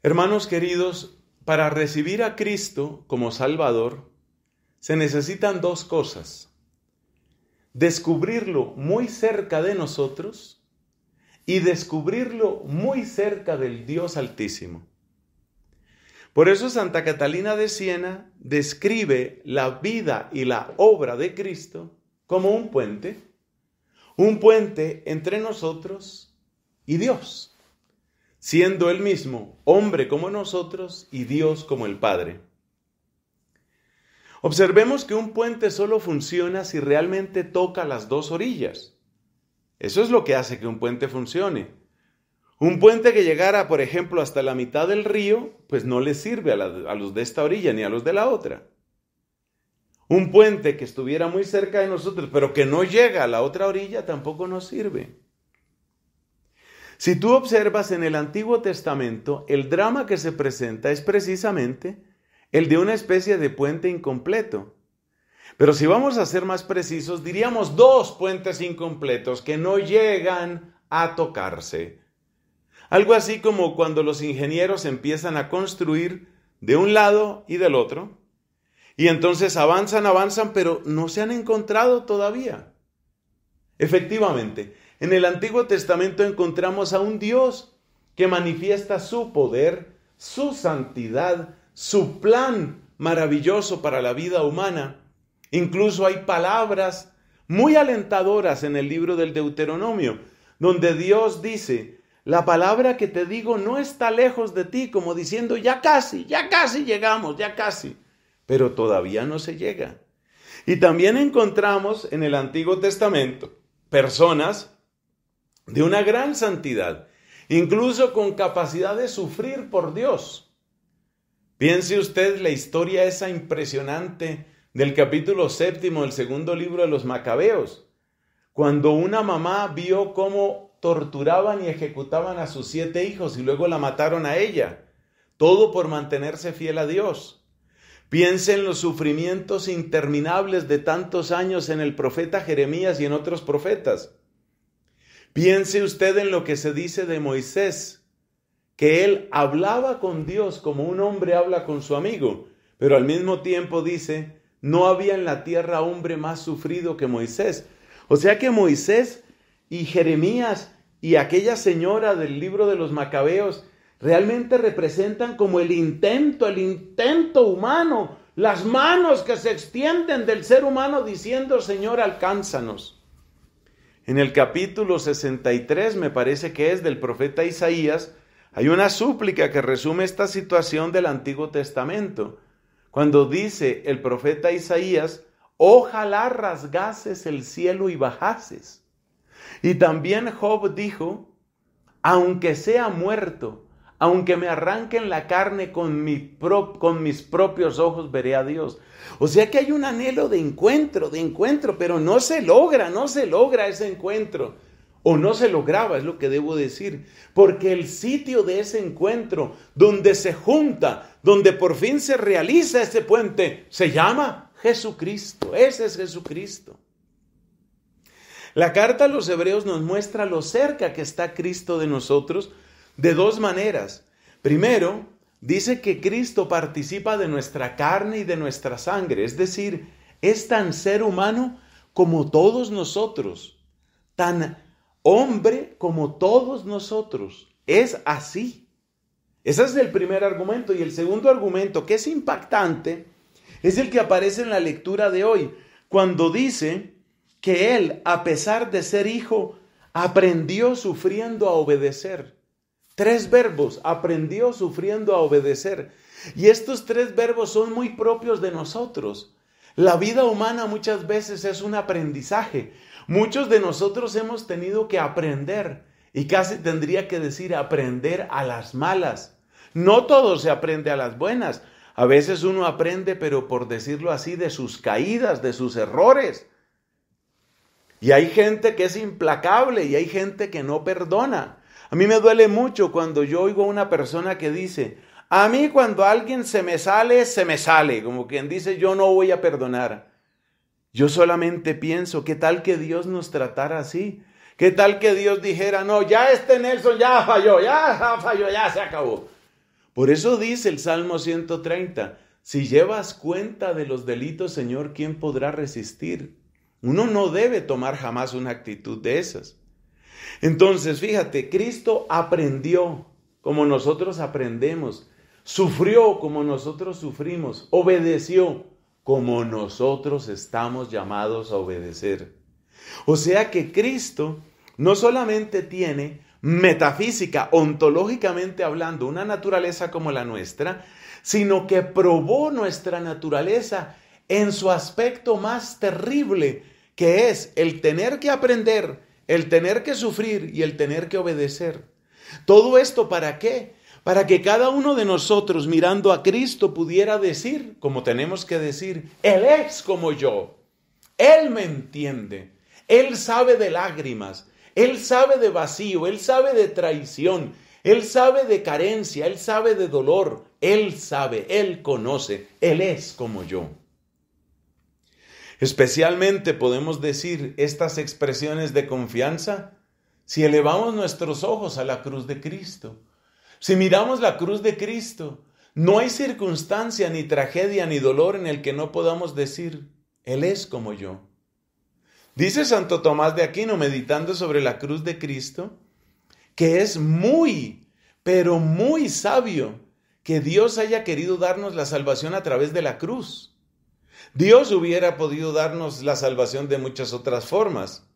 Hermanos queridos, para recibir a Cristo como Salvador, se necesitan dos cosas: descubrirlo muy cerca de nosotros y descubrirlo muy cerca del Dios Altísimo. Por eso Santa Catalina de Siena describe la vida y la obra de Cristo como un puente entre nosotros y Dios, siendo Él mismo hombre como nosotros y Dios como el Padre. Observemos que un puente solo funciona si realmente toca las dos orillas. Eso es lo que hace que un puente funcione. Un puente que llegara, por ejemplo, hasta la mitad del río, pues no le sirve a los de esta orilla ni a los de la otra. Un puente que estuviera muy cerca de nosotros, pero que no llega a la otra orilla, tampoco nos sirve. Si tú observas en el Antiguo Testamento, el drama que se presenta es precisamente el de una especie de puente incompleto. Pero si vamos a ser más precisos, diríamos dos puentes incompletos que no llegan a tocarse. Algo así como cuando los ingenieros empiezan a construir de un lado y del otro, y entonces avanzan, pero no se han encontrado todavía. Efectivamente, en el Antiguo Testamento encontramos a un Dios que manifiesta su poder, su santidad, su plan maravilloso para la vida humana. Incluso hay palabras muy alentadoras en el libro del Deuteronomio, donde Dios dice: la palabra que te digo no está lejos de ti, como diciendo, ya casi llegamos, ya casi, pero todavía no se llega. Y también encontramos en el Antiguo Testamento personas de una gran santidad, incluso con capacidad de sufrir por Dios. Piense usted la historia esa impresionante del capítulo 7 del segundo libro de los Macabeos, cuando una mamá vio cómo torturaban y ejecutaban a sus 7 hijos y luego la mataron a ella, todo por mantenerse fiel a Dios. Piense en los sufrimientos interminables de tantos años en el profeta Jeremías y en otros profetas. Piense usted en lo que se dice de Moisés, que él hablaba con Dios como un hombre habla con su amigo, pero al mismo tiempo dice, no había en la tierra hombre más sufrido que Moisés. O sea que Moisés y Jeremías y aquella señora del libro de los Macabeos realmente representan como el intento humano, las manos que se extienden del ser humano diciendo, Señor, alcánzanos. En el capítulo 63, me parece que es del profeta Isaías, hay una súplica que resume esta situación del Antiguo Testamento, cuando dice el profeta Isaías, ojalá rasgases el cielo y bajases. Y también Job dijo, aunque sea muerto, aunque me arranquen la carne con mis propios ojos veré a Dios. O sea que hay un anhelo de encuentro, pero no se logra ese encuentro. O no se lograba, es lo que debo decir. Porque el sitio de ese encuentro, donde se junta, donde por fin se realiza ese puente, se llama Jesucristo. Ese es Jesucristo. La carta a los Hebreos nos muestra lo cerca que está Cristo de nosotros de dos maneras. Primero, dice que Cristo participa de nuestra carne y de nuestra sangre, es decir, es tan ser humano como todos nosotros, tan hombre como todos nosotros. Es así. Ese es el primer argumento. Y el segundo argumento, que es impactante, es el que aparece en la lectura de hoy, cuando dice que Él, a pesar de ser hijo, aprendió sufriendo a obedecer. 3 verbos, aprendió sufriendo a obedecer. Y estos 3 verbos son muy propios de nosotros. La vida humana muchas veces es un aprendizaje. Muchos de nosotros hemos tenido que aprender, y casi tendría que decir aprender a las malas. No todo se aprende a las buenas. A veces uno aprende, pero por decirlo así, de sus caídas, de sus errores. Y hay gente que es implacable y hay gente que no perdona. A mí me duele mucho cuando yo oigo a una persona que dice, a mí cuando alguien se me sale, como quien dice, yo no voy a perdonar. Yo solamente pienso, ¿qué tal que Dios nos tratara así? ¿Qué tal que Dios dijera, no, ya Nelson ya falló, ya se acabó? Por eso dice el Salmo 130, si llevas cuenta de los delitos, Señor, ¿quién podrá resistir? Uno no debe tomar jamás una actitud de esas. Entonces, fíjate, Cristo aprendió como nosotros aprendemos, sufrió como nosotros sufrimos, obedeció como nosotros estamos llamados a obedecer. O sea que Cristo no solamente tiene metafísica, ontológicamente hablando, una naturaleza como la nuestra, sino que probó nuestra naturaleza en su aspecto más terrible, que es el tener que aprender, el tener que sufrir y el tener que obedecer. ¿Todo esto para qué? Para que cada uno de nosotros mirando a Cristo pudiera decir, como tenemos que decir, Él es como yo, Él me entiende, Él sabe de lágrimas, Él sabe de vacío, Él sabe de traición, Él sabe de carencia, Él sabe de dolor, Él sabe, Él conoce, Él es como yo. Especialmente podemos decir estas expresiones de confianza si elevamos nuestros ojos a la cruz de Cristo. Si miramos la cruz de Cristo, no hay circunstancia, ni tragedia, ni dolor en el que no podamos decir, Él es como yo. Dice Santo Tomás de Aquino, meditando sobre la cruz de Cristo, que es muy, pero muy sabio que Dios haya querido darnos la salvación a través de la cruz. Dios hubiera podido darnos la salvación de muchas otras formas.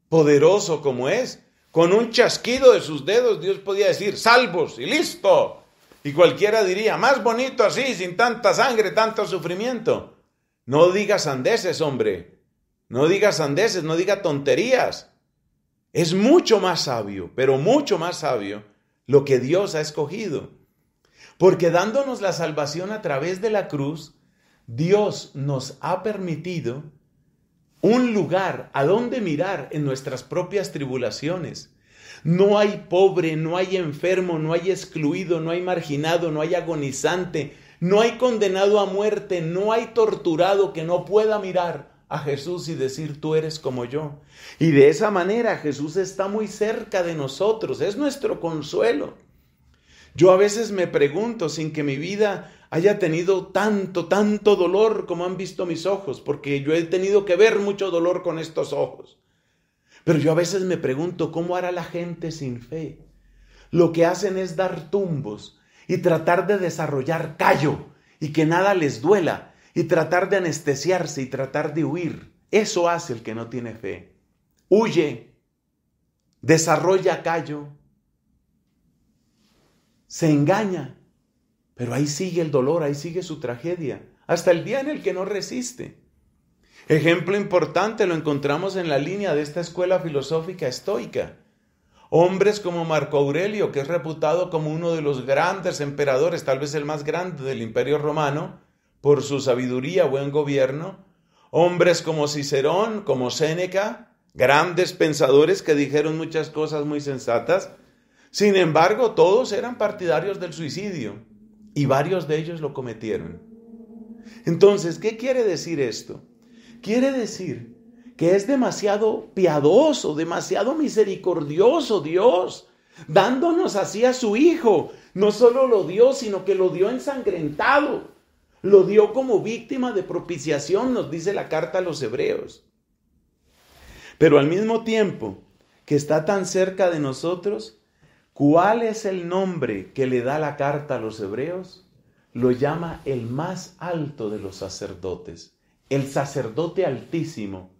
Poderoso como es, con un chasquido de sus dedos Dios podía decir, salvos y listo. Y cualquiera diría, más bonito así, sin tanta sangre, tanto sufrimiento. No digas sandeces, hombre. No digas sandeces, no digas tonterías. Es mucho más sabio, pero mucho más sabio lo que Dios ha escogido. Porque dándonos la salvación a través de la cruz, Dios nos ha permitido un lugar a donde mirar en nuestras propias tribulaciones. No hay pobre, no hay enfermo, no hay excluido, no hay marginado, no hay agonizante, no hay condenado a muerte, no hay torturado que no pueda mirar a Jesús y decir, tú eres como yo. Y de esa manera Jesús está muy cerca de nosotros, es nuestro consuelo. Yo a veces me pregunto, sin que mi vida haya tenido tanto dolor como han visto mis ojos, porque yo he tenido que ver mucho dolor con estos ojos. Pero yo a veces me pregunto, ¿cómo hará la gente sin fe? Lo que hacen es dar tumbos y tratar de desarrollar callo y que nada les duela y tratar de anestesiarse y tratar de huir. Eso hace el que no tiene fe. Huye, desarrolla callo, se engaña. Pero ahí sigue el dolor, ahí sigue su tragedia, hasta el día en el que no resiste. Ejemplo importante lo encontramos en la línea de esta escuela filosófica estoica. Hombres como Marco Aurelio, que es reputado como uno de los grandes emperadores, tal vez el más grande del Imperio Romano, por su sabiduría, buen gobierno. Hombres como Cicerón, como Séneca, grandes pensadores que dijeron muchas cosas muy sensatas. Sin embargo, todos eran partidarios del suicidio. Y varios de ellos lo cometieron. Entonces, ¿qué quiere decir esto? Quiere decir que es demasiado piadoso, demasiado misericordioso Dios, dándonos así a su Hijo. No solo lo dio, sino que lo dio ensangrentado. Lo dio como víctima de propiciación, nos dice la carta a los Hebreos. Pero al mismo tiempo que está tan cerca de nosotros, ¿cuál es el nombre que le da la carta a los Hebreos? Lo llama el más alto de los sacerdotes, el sacerdote altísimo,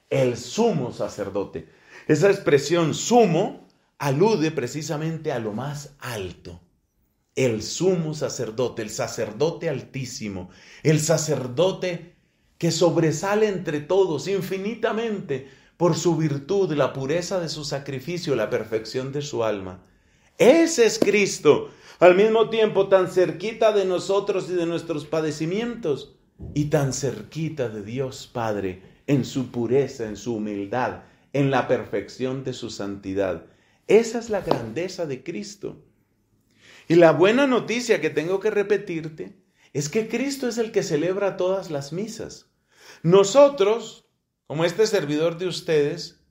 el sumo sacerdote. Esa expresión sumo alude precisamente a lo más alto. El sumo sacerdote, el sacerdote altísimo, el sacerdote que sobresale entre todos infinitamente por su virtud, la pureza de su sacrificio, la perfección de su alma. Ese es Cristo, al mismo tiempo tan cerquita de nosotros y de nuestros padecimientos, y tan cerquita de Dios Padre, en su pureza, en su humildad, en la perfección de su santidad. Esa es la grandeza de Cristo. Y la buena noticia que tengo que repetirte es que Cristo es el que celebra todas las misas. Nosotros, como este servidor de ustedes,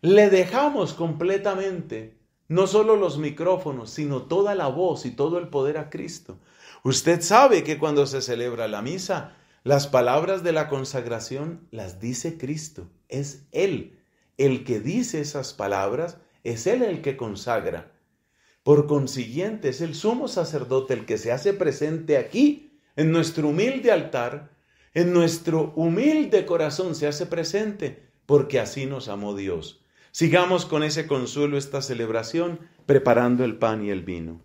le dejamos completamente No solo los micrófonos, sino toda la voz y todo el poder a Cristo. Usted sabe que cuando se celebra la misa, las palabras de la consagración las dice Cristo. Es Él el que dice esas palabras, es Él el que consagra. Por consiguiente, es el sumo sacerdote el que se hace presente aquí, en nuestro humilde altar, en nuestro humilde corazón se hace presente, porque así nos amó Dios. Sigamos con ese consuelo esta celebración, preparando el pan y el vino.